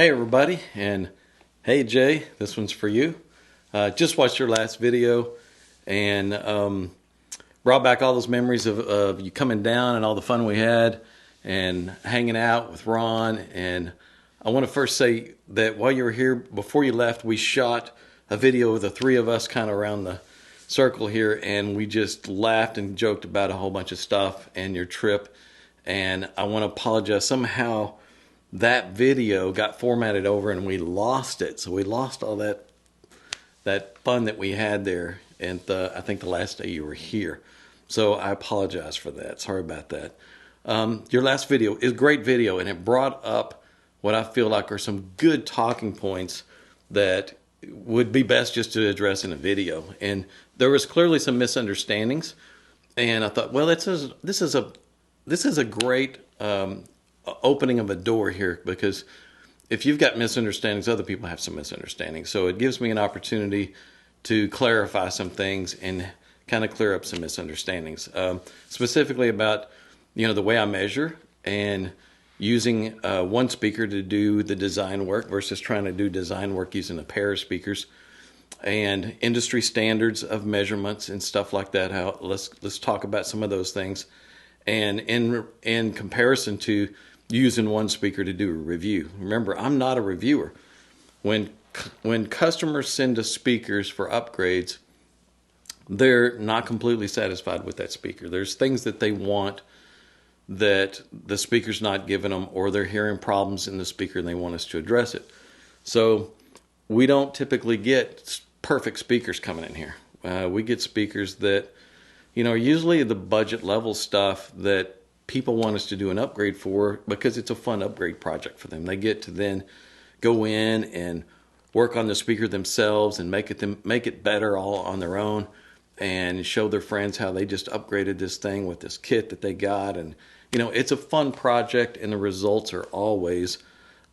Hey everybody, and hey Jay, this one's for you. Just watched your last video and brought back all those memories of you coming down and all the fun we had and hanging out with Ron. And I want to first say that while you were here, before you left, we shot a video of the three of us kind of around the circle here, and we just laughed and joked about a whole bunch of stuff and your trip. And I want to apologize. Somehow that video got formatted over and we lost it. So we lost all that fun that we had there. And I think the last day you were here. So I apologize for that. Sorry about that. Your last video is a great video, and it brought up what I feel like are some good talking points that would be best just to address in a video. And there was clearly some misunderstandings. And I thought, well, this is a great opening of a door here, because if you've got misunderstandings, other people have some misunderstandings. So it gives me an opportunity to clarify some things and kind of clear up some misunderstandings, specifically about the way I measure and using one speaker to do the design work versus trying to do design work using a pair of speakers, and industry standards of measurements and stuff like that. Let's talk about some of those things, and in comparison to using one speaker to do a review. Remember, I'm not a reviewer. When customers send us speakers for upgrades, they're not completely satisfied with that speaker. There's things that they want that the speaker's not giving them, or they're hearing problems in the speaker and they want us to address it. So we don't typically get perfect speakers coming in here. We get speakers that are usually the budget level stuff that people want us to do an upgrade for, because it's a fun upgrade project for them. They get to then go in and work on the speaker themselves and make it better all on their own, and show their friends how they just upgraded this thing with this kit that they got. And it's a fun project, and the results are always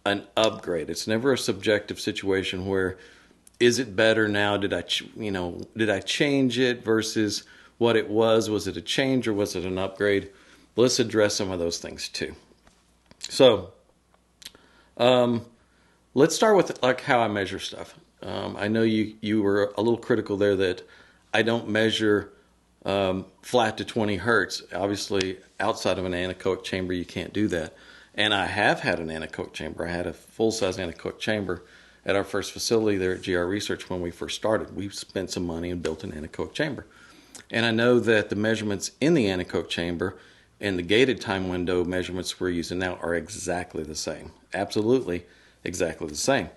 an upgrade. It's never a subjective situation where, is it better now? Did I change it versus what it was? Was it a change or was it an upgrade? Let's address some of those things too. So let's start with how I measure stuff. I know you were a little critical there that I don't measure flat to 20 hertz. Obviously, outside of an anechoic chamber, you can't do that. And I have had an anechoic chamber. I had a full-size anechoic chamber at our first facility there at GR Research when we first started. We spent some money and built an anechoic chamber. And I know that the measurements in the anechoic chamber and the gated time window measurements we're using now are exactly the same. Absolutely exactly the same.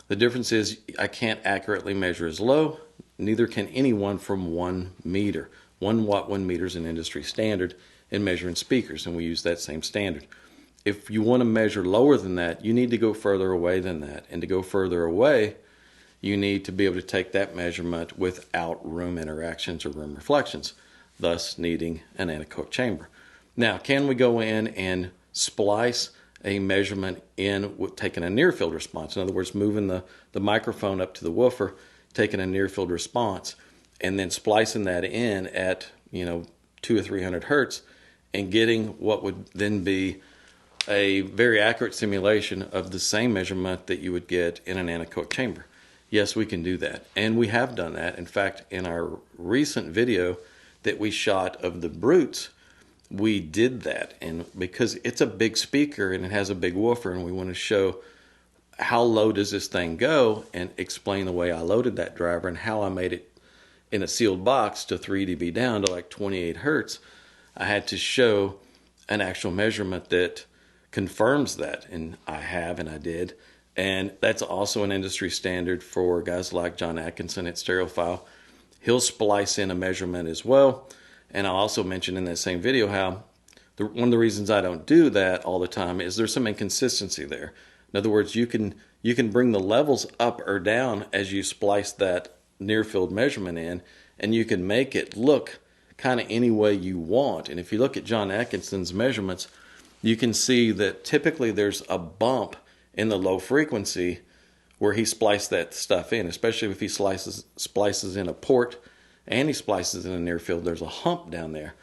The difference is I can't accurately measure as low, neither can anyone from 1 meter. 1 watt, 1 meter is an industry standard in measuring speakers, and we use that same standard. If you want to measure lower than that, you need to go further away than that. And to go further away, you need to be able to take that measurement without room interactions or room reflections, thus needing an anechoic chamber. Now, can we go in and splice a measurement in with taking a near field response? In other words, moving the microphone up to the woofer, taking a near field response, and then splicing that in at 200 or 300 hertz, and getting what would then be a very accurate simulation of the same measurement that you would get in an anechoic chamber. Yes, we can do that, and we have done that. In fact, in our recent video that we shot of the Brutes, we did that. And because it's a big speaker and it has a big woofer, and we want to show how low does this thing go, and explain the way I loaded that driver and how I made it in a sealed box to 3 dB down to like 28 hertz, I had to show an actual measurement that confirms that, and I did. And that's also an industry standard for guys like John Atkinson at Stereophile. He'll splice in a measurement as well. And I'll also mention in that same video how one of the reasons I don't do that all the time is there's some inconsistency there. In other words, you can bring the levels up or down as you splice that near field measurement in, and you can make it look kind of any way you want. And if you look at John Atkinson's measurements, you can see that typically there's a bump in the low frequency where he spliced that stuff in, especially if he splices in a port and he splices in a near field. There's a hump down there,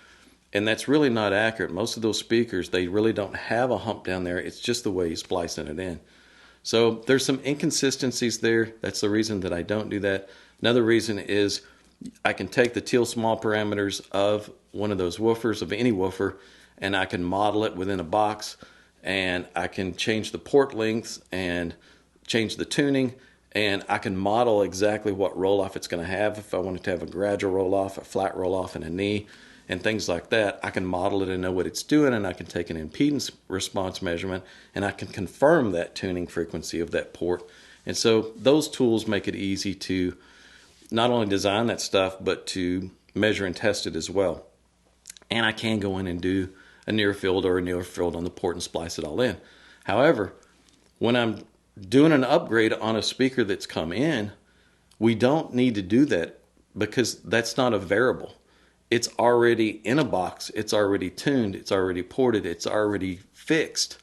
and that's really not accurate. Most of those speakers, they really don't have a hump down there. It's just the way he's splicing it in. So there's some inconsistencies there. That's the reason that I don't do that. Another reason is I can take the teal small parameters of one of those woofers, of any woofer, and I can model it within a box, and I can change the port lengths and change the tuning, and I can model exactly what roll-off it's going to have. If I want it to have a gradual roll-off, a flat roll-off, and a knee, and things like that, I can model it and know what it's doing, and I can take an impedance response measurement, and I can confirm that tuning frequency of that port. And so those tools make it easy to not only design that stuff, but to measure and test it as well. And I can go in and do a near field or a near field on the port and splice it all in. However, when I'm doing an upgrade on a speaker that's come in, we don't need to do that because that's not a variable. It's already in a box, it's already tuned, it's already ported, it's already fixed.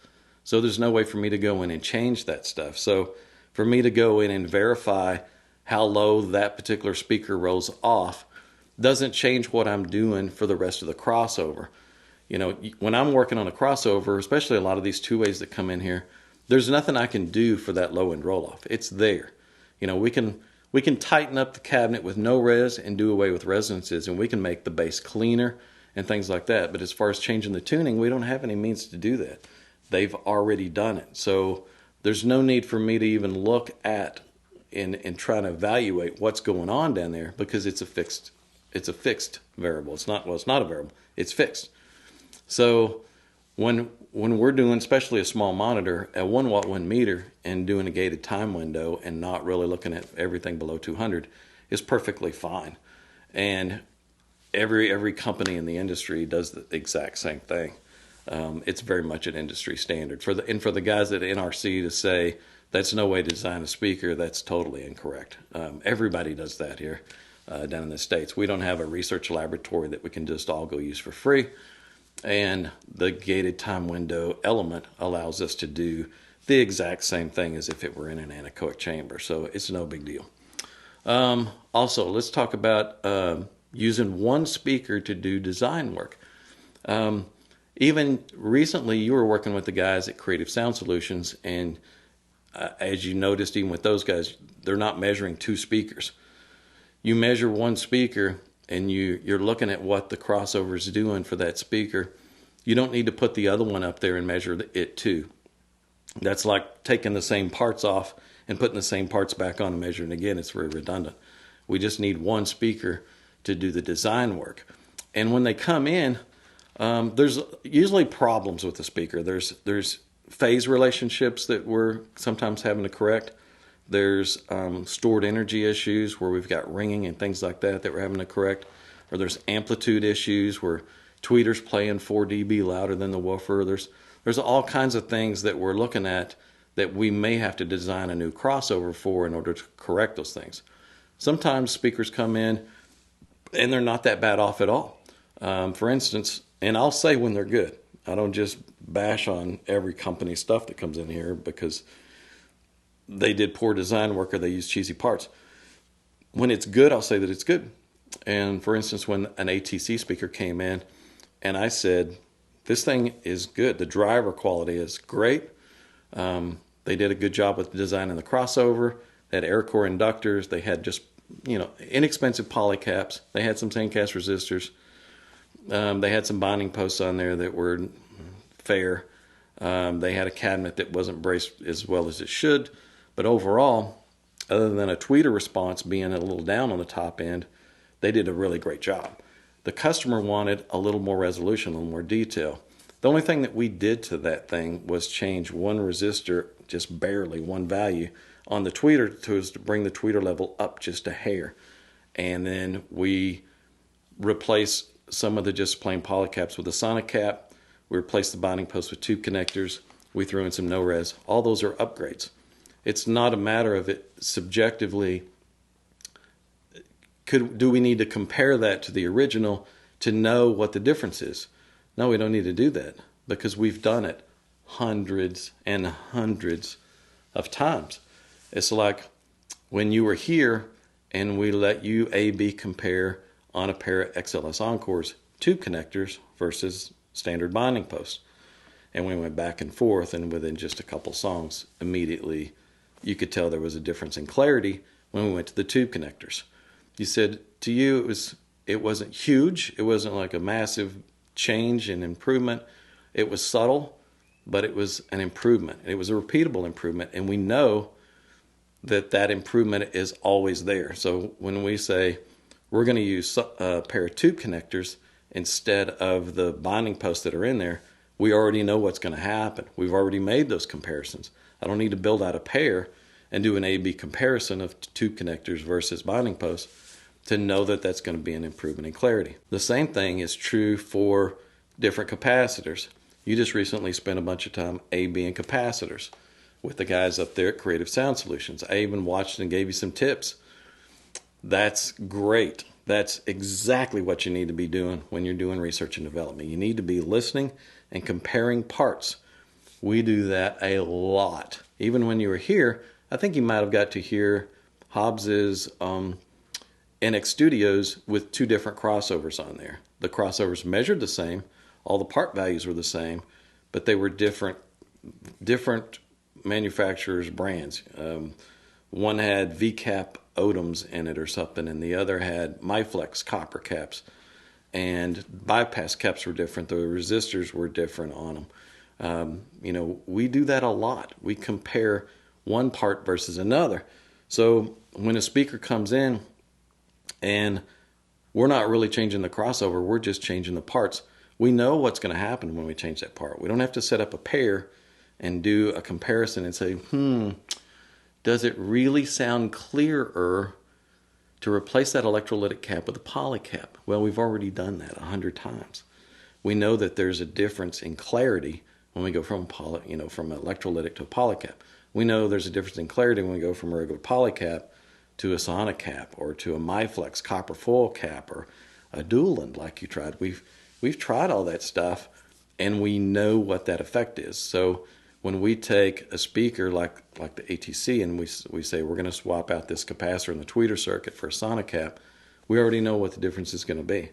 So there's no way for me to go in and change that stuff. So for me to go in and verify how low that particular speaker rolls off doesn't change what I'm doing for the rest of the crossover. You know, when I'm working on a crossover, especially a lot of these two-ways that come in here, there's nothing I can do for that low-end roll-off. It's there. You know, we can tighten up the cabinet with no res and do away with resonances, and we can make the bass cleaner and things like that. But as far as changing the tuning, we don't have any means to do that. They've already done it. So there's no need for me to even look at and try to evaluate what's going on down there because it's a fixed variable. It's not a variable. It's fixed. So when we're doing, especially a small monitor, a 1 watt 1 meter and doing a gated time window and not really looking at everything below 200 is perfectly fine. And every company in the industry does the exact same thing. It's very much an industry standard. For the guys at NRC to say that's no way to design a speaker, that's totally incorrect. Everybody does that here down in the States. We don't have a research laboratory that we can just all go use for free. And the gated time window element allows us to do the exact same thing as if it were in an anechoic chamber. So it's no big deal. Also, let's talk about using one speaker to do design work. Even recently, you were working with the guys at Creative Sound Solutions, and as you noticed, even with those guys, they're not measuring two speakers. You measure one speaker, and you're looking at what the crossover is doing for that speaker. You don't need to put the other one up there and measure it too. That's like taking the same parts off and putting the same parts back on and measuring again. It's very redundant. We just need one speaker to do the design work. And when they come in, there's usually problems with the speaker. There's phase relationships that we're sometimes having to correct. There's stored energy issues where we've got ringing and things like that we're having to correct. Or there's amplitude issues where tweeters playing 4 dB louder than the woofer. There's all kinds of things that we're looking at that we may have to design a new crossover for in order to correct those things. Sometimes speakers come in and they're not that bad off at all. For instance, and I'll say when they're good. I don't just bash on every company's stuff that comes in here because they did poor design work or they use cheesy parts. When it's good, I'll say that it's good. And for instance, when an ATC speaker came in and I said, this thing is good. The driver quality is great. They did a good job with designing the crossover. They had air core inductors. They had just, inexpensive polycaps. They had some sandcast resistors. They had some binding posts on there that were fair. They had a cabinet that wasn't braced as well as it should. But overall, other than a tweeter response being a little down on the top end, they did a really great job. The customer wanted a little more resolution, a little more detail. The only thing that we did to that thing was change one resistor, just barely, one value, on the tweeter to bring the tweeter level up just a hair. And then we replaced some of the just plain polycaps with a sonic cap. We replaced the binding post with tube connectors. We threw in some no-res. All those are upgrades. It's not a matter of it subjectively. Do we need to compare that to the original to know what the difference is? No, we don't need to do that because we've done it hundreds and hundreds of times. It's like when you were here and we let you A-B compare on a pair of XLS Encores tube connectors versus standard binding posts. And we went back and forth, and within just a couple songs, immediately you could tell there was a difference in clarity when we went to the tube connectors. You said to you it wasn't huge. It wasn't like a massive change and improvement. It was subtle, but it was an improvement. It was a repeatable improvement, and we know that improvement is always there. So when we say we're going to use a pair of tube connectors instead of the binding posts that are in there, we already know what's going to happen. We've already made those comparisons. I don't need to build out a pair and do an A-B comparison of tube connectors versus binding posts to know that that's going to be an improvement in clarity. The same thing is true for different capacitors. You just recently spent a bunch of time A-B-ing capacitors with the guys up there at Creative Sound Solutions. I even watched and gave you some tips. That's great. That's exactly what you need to be doing when you're doing research and development. You need to be listening and comparing parts. We do that a lot. Even when you were here, I think you might have got to hear Hobbs's NX Studios with 2 different crossovers on there. The crossovers measured the same, all the part values were the same, but they were different manufacturers' brands. One had VCAP Odoms in it or something, and the other had MyFlex copper caps. And bypass caps were different. The resistors were different on them. We do that a lot. We compare one part versus another. So when a speaker comes in and we're not really changing the crossover, we're just changing the parts, we know what's going to happen when we change that part. We don't have to set up a pair and do a comparison and say, does it really sound clearer to replace that electrolytic cap with a poly cap? Well, we've already done that 100 times. We know that there's a difference in clarity when we go from from electrolytic to a poly cap. We know there's a difference in clarity when we go from a regular poly cap to a Sonic cap or to a MyFlex copper foil cap or a Dueland like you tried. We've tried all that stuff, and we know what that effect is. So when we take a speaker like the ATC and we say we're going to swap out this capacitor in the tweeter circuit for a Sonic cap, we already know what the difference is going to be.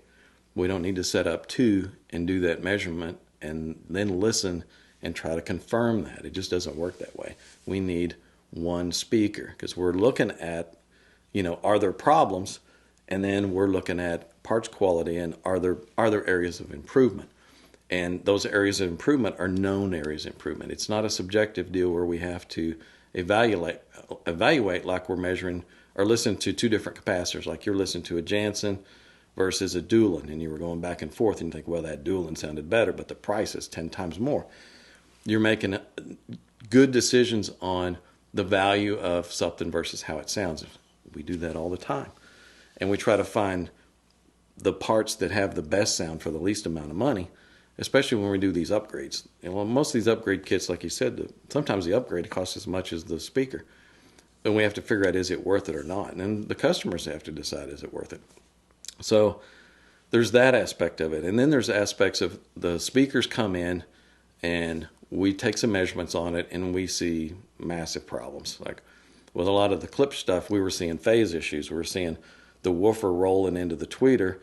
We don't need to set up 2 and do that measurement and then listen and try to confirm that. It just doesn't work that way. We need one speaker because we're looking at, are there problems? And then we're looking at parts quality and are there areas of improvement? And those areas of improvement are known areas of improvement. It's not a subjective deal where we have to evaluate like we're measuring or listen to 2 different capacitors, like you're listening to a Jansen versus a Dueland, and you were going back and forth and you think, well, that Dueland sounded better, but the price is 10 times more. You're making good decisions on the value of something versus how it sounds. We do that all the time. And we try to find the parts that have the best sound for the least amount of money, especially when we do these upgrades. Most of these upgrade kits, like you said, sometimes the upgrade costs as much as the speaker. And we have to figure out, is it worth it or not? And then the customers have to decide, is it worth it? So there's that aspect of it. And then there's aspects of the speakers come in and we take some measurements on it and we see massive problems. Like with a lot of the clip stuff, we were seeing phase issues. We were seeing the woofer rolling into the tweeter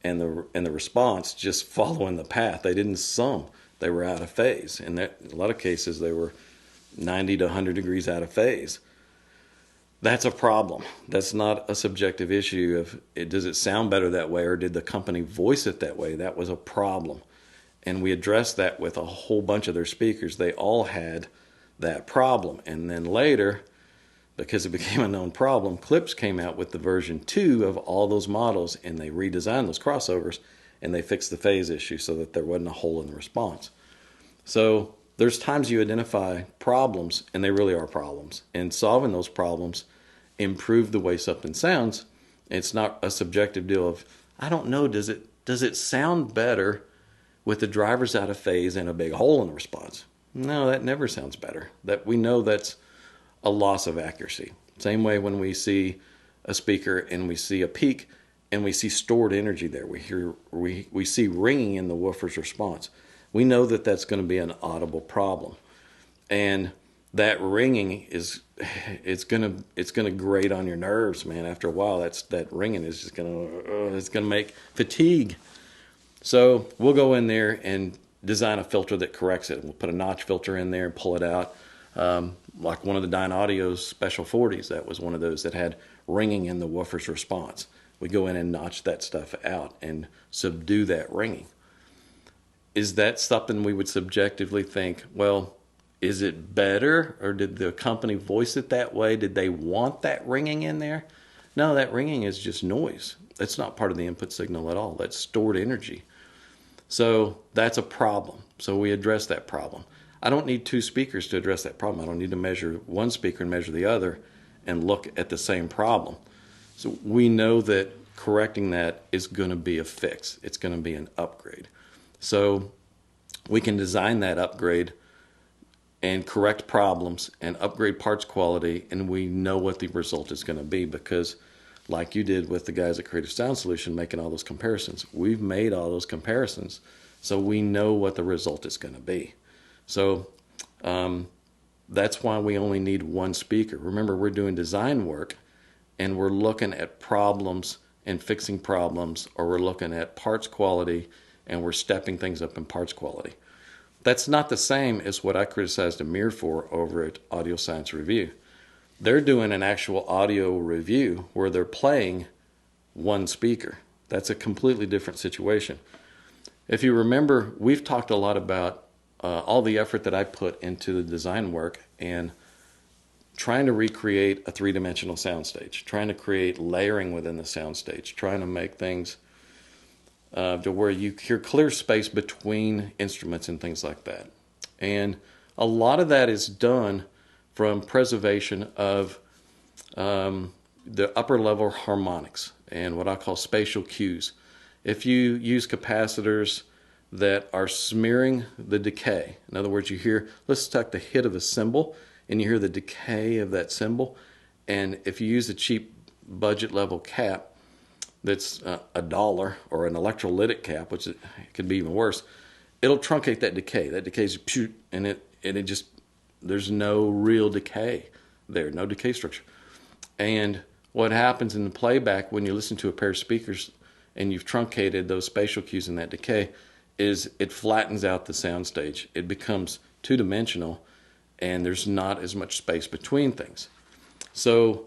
and the response just following the path. They didn't sum. They were out of phase. And in a lot of cases, they were 90 to 100 degrees out of phase. That's a problem. That's not a subjective issue of does it sound better that way or did the company voice it that way. That was a problem. And we addressed that with a whole bunch of their speakers. They all had that problem. And then later, because it became a known problem, Clips came out with the version 2 of all those models, and they redesigned those crossovers, and they fixed the phase issue so that there wasn't a hole in the response. So there's times you identify problems, and they really are problems, and solving those problems improve the way something sounds. It's not a subjective deal of, I don't know, does it sound better with the drivers out of phase and a big hole in the response? No, that never sounds better. That we know that's a loss of accuracy. Same way when we see a speaker and we see a peak and we see stored energy there. We see ringing in the woofer's response. We know that that's going to be an audible problem. And that ringing it's going to grate on your nerves, man. After a while, that ringing is just going to make fatigue. So we'll go in there and design a filter that corrects it. We'll put a notch filter in there and pull it out. Like one of the Dyne Audio's Special 40s, that was one of those that had ringing in the woofer's response. We go in and notch that stuff out and subdue that ringing. Is that something we would subjectively think, well, is it better, or did the company voice it that way? Did they want that ringing in there? No, that ringing is just noise. That's not part of the input signal at all. That's stored energy. So that's a problem. So we address that problem. I don't need two speakers to address that problem. I don't need to measure one speaker and measure the other and look at the same problem. So we know that correcting that is going to be a fix. It's going to be an upgrade. So we can design that upgrade and correct problems and upgrade parts quality, and we know what the result is going to be, because like you did with the guys at Creative Sound Solution making all those comparisons, we've made all those comparisons, so we know what the result is going to be. So that's why we only need one speaker. Remember, we're doing design work, and we're looking at problems and fixing problems, or we're looking at parts quality and we're stepping things up in parts quality. That's not the same as what I criticized Amir for over at Audio Science Review. They're doing an actual audio review where they're playing one speaker. That's a completely different situation. If you remember, we've talked a lot about all the effort that I put into the design work and trying to recreate a three-dimensional soundstage, trying to create layering within the soundstage, trying to make things to where you hear clear space between instruments and things like that. And a lot of that is done from preservation of the upper level harmonics and what I call spatial cues. If you use capacitors that are smearing the decay, in other words, you hear, let's take the hit of a cymbal and you hear the decay of that cymbal, and if you use a cheap budget level cap that's $1 or an electrolytic cap, which it could be even worse, it'll truncate that decay. That decay's and it just, there's no real decay there, no decay structure. And what happens in the playback when you listen to a pair of speakers and you've truncated those spatial cues in that decay is it flattens out the soundstage. It becomes two-dimensional and there's not as much space between things. So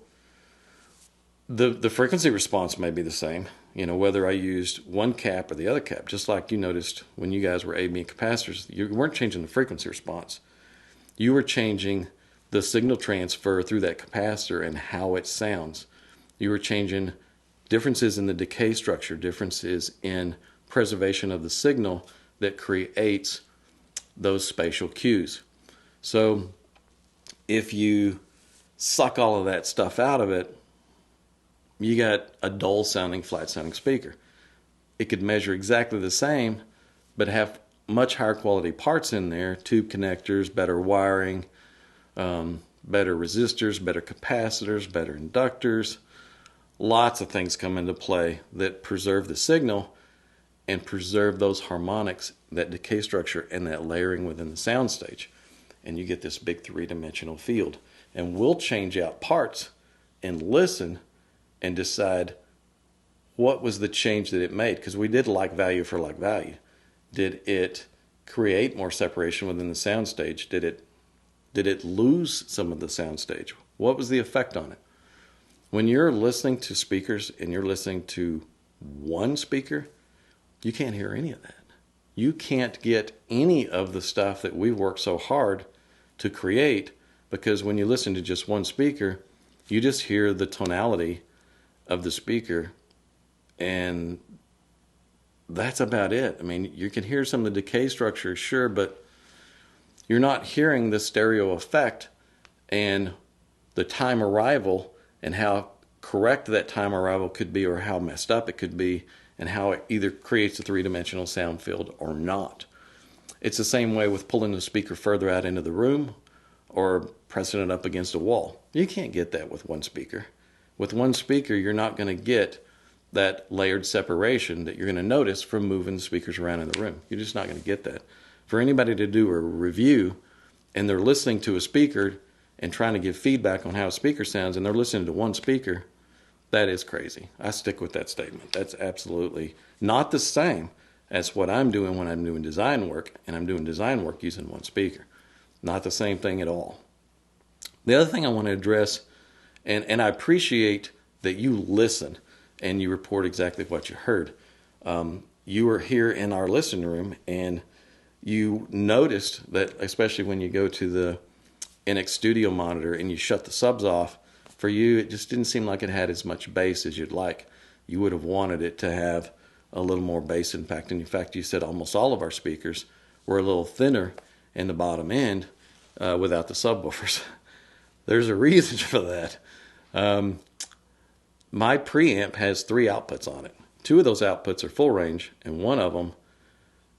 the frequency response may be the same, you know, whether I used one cap or the other cap, just like you noticed when you guys were AB and capacitors, you weren't changing the frequency response. You were changing the signal transfer through that capacitor and how it sounds. You were changing differences in the decay structure, differences in preservation of the signal that creates those spatial cues. So if you suck all of that stuff out of it, you got a dull sounding, flat sounding speaker. It could measure exactly the same, but have much higher quality parts in there, tube connectors, better wiring, better resistors, better capacitors, better inductors. Lots of things come into play that preserve the signal and preserve those harmonics, that decay structure, and that layering within the soundstage. And you get this big three-dimensional field. And we'll change out parts and listen and decide what was the change that it made, because we did like value for like value. Did it create more separation within the soundstage? Did it lose some of the soundstage? What was the effect on it? When you're listening to speakers and you're listening to one speaker, you can't hear any of that. You can't get any of the stuff that we've worked so hard to create, because when you listen to just one speaker, you just hear the tonality of the speaker, and that's about it. I mean, you can hear some of the decay structure, sure, but you're not hearing the stereo effect and the time arrival and how correct that time arrival could be, or how messed up it could be, and how it either creates a three-dimensional sound field or not. It's the same way with pulling the speaker further out into the room or pressing it up against a wall. You can't get that with one speaker. With one speaker, you're not going to get that layered separation that you're going to notice from moving the speakers around in the room. You're just not going to get that. For anybody to do a review and they're listening to a speaker and trying to give feedback on how a speaker sounds and they're listening to one speaker, that is crazy. I stick with that statement. That's absolutely not the same as what I'm doing when I'm doing design work, and I'm doing design work using one speaker. Not the same thing at all. The other thing I want to address, and I appreciate that you listen and you report exactly what you heard. You were here in our listening room and you noticed that, especially when you go to the NX Studio monitor and you shut the subs off, for you it just didn't seem like it had as much bass as you'd like. You would have wanted it to have a little more bass impact. And in fact, you said almost all of our speakers were a little thinner in the bottom end without the subwoofers. There's a reason for that. My preamp has 3 outputs on it. 2 of those outputs are full range, and one of them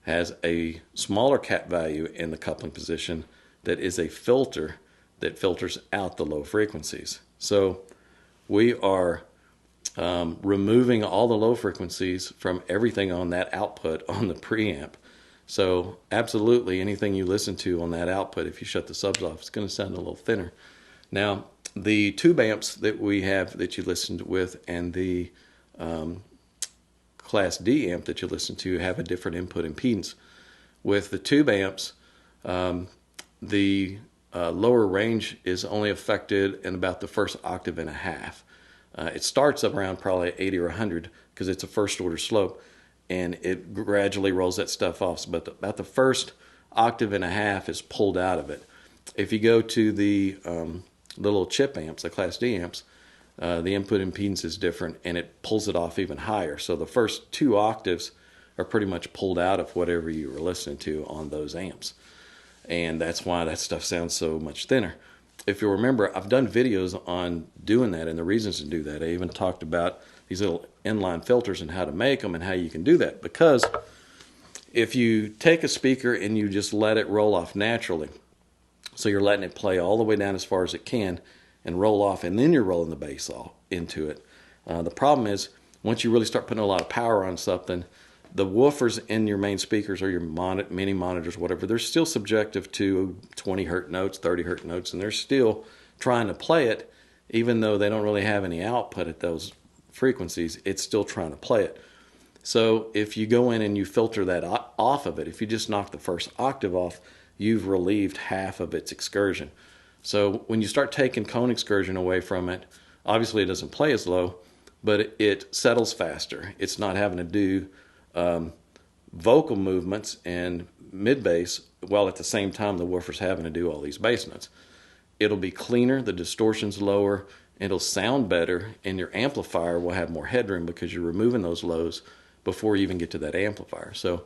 has a smaller cap value in the coupling position that is a filter that filters out the low frequencies. So we are removing all the low frequencies from everything on that output on the preamp. So absolutely anything you listen to on that output, if you shut the subs off, it's going to sound a little thinner. Now, the tube amps that we have that you listened with and the Class D amp that you listen to have a different input impedance. With the tube amps, the lower range is only affected in about the first octave and a half. It starts up around probably 80 or 100 because it's a first order slope, and it gradually rolls that stuff off. But about the first octave and a half is pulled out of it. If you go to the little chip amps, the Class D amps, the input impedance is different and it pulls it off even higher. So the first 2 octaves are pretty much pulled out of whatever you were listening to on those amps. And that's why that stuff sounds so much thinner. If you remember, I've done videos on doing that and the reasons to do that. I even talked about these little inline filters and how to make them and how you can do that. Because if you take a speaker and you just let it roll off naturally, so you're letting it play all the way down as far as it can and roll off, and then you're rolling the bass all into it. The problem is, once you really start putting a lot of power on something, the woofers in your main speakers or your mini monitors, whatever, they're still subjective to 20 hertz notes, 30 hertz notes, and they're still trying to play it, even though they don't really have any output at those frequencies, it's still trying to play it. So if you go in and you filter that off of it, if you just knock the first octave off, you've relieved half of its excursion. So when you start taking cone excursion away from it, obviously it doesn't play as low, but it settles faster. It's not having to do vocal movements and mid bass while at the same time the woofer's having to do all these bass notes. It'll be cleaner, the distortion's lower, it'll sound better, and your amplifier will have more headroom because you're removing those lows before you even get to that amplifier. So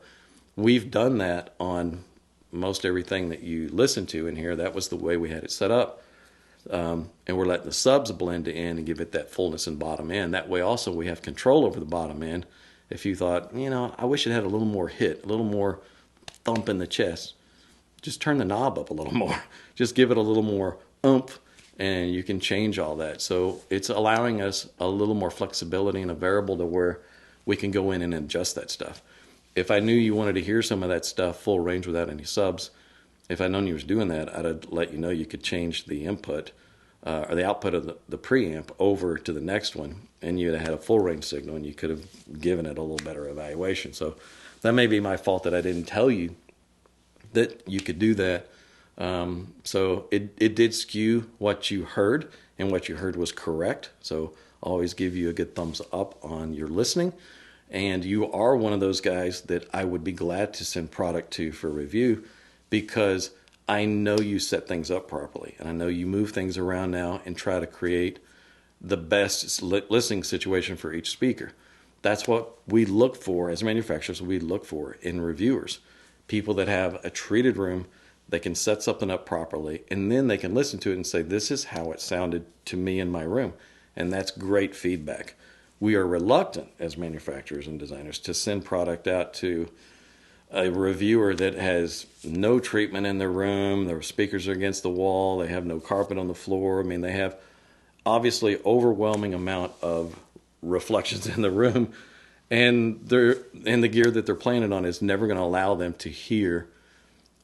we've done that on most everything that you listen to in here. That was the way we had it set up. And we're letting the subs blend in and give it that fullness in bottom end. That way also we have control over the bottom end. If you thought, I wish it had a little more hit, a little more thump in the chest, just turn the knob up a little more. Just give it a little more oomph, and you can change all that. So it's allowing us a little more flexibility and a variable to where we can go in and adjust that stuff. If I knew you wanted to hear some of that stuff full range without any subs, if I'd known you was doing that, I'd have let you know you could change the input or the output of the preamp over to the next one, and you'd have had a full range signal, and you could have given it a little better evaluation. So that may be my fault that I didn't tell you that you could do that. So it did skew what you heard, and what you heard was correct. So always give you a good thumbs up on your listening. And you are one of those guys that I would be glad to send product to for review, because I know you set things up properly, and I know you move things around now and try to create the best listening situation for each speaker. That's what we look for as manufacturers. We look for in reviewers, people that have a treated room, they can set something up properly, and then they can listen to it and say, this is how it sounded to me in my room. And that's great feedback. We are reluctant as manufacturers and designers to send product out to a reviewer that has no treatment in their room, their speakers are against the wall, they have no carpet on the floor. I mean, they have obviously overwhelming amount of reflections in the room, and the gear that they're playing it on is never going to allow them to hear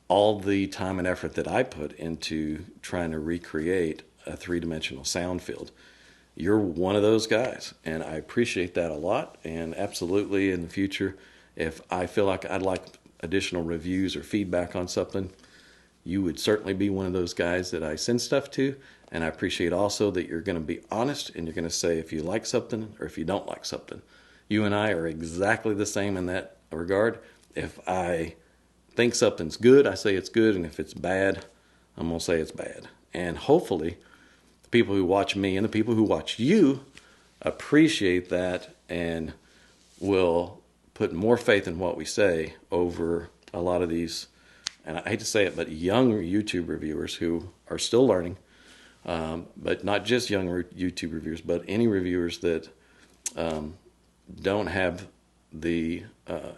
all the time and effort that I put into trying to recreate a three-dimensional sound field. You're one of those guys, and I appreciate that a lot. And absolutely in the future, If I feel like I'd like additional reviews or feedback on something, you would certainly be one of those guys that I send stuff to. And I appreciate also that you're going to be honest and you're going to say if you like something or if you don't like something. You and I are exactly the same in that regard. If I think something's good, I say it's good. And if it's bad, I'm going to say it's bad. And hopefully the people who watch me and the people who watch you appreciate that and will put more faith in what we say over a lot of these, and I hate to say it, but young YouTube reviewers who are still learning, but not just young YouTube reviewers, but any reviewers that don't have the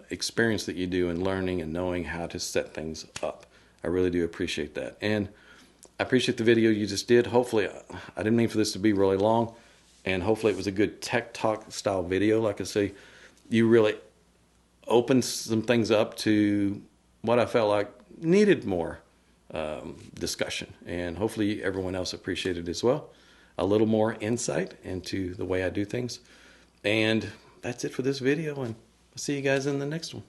experience that you do in learning and knowing how to set things up. I really do appreciate that. And I appreciate the video you just did. Hopefully, I didn't mean for this to be really long, and hopefully it was a good tech talk style video. Like I say, you really opened some things up to what I felt like needed more discussion, and hopefully everyone else appreciated it as well. A little more insight into the way I do things. And that's it for this video, and I'll see you guys in the next one.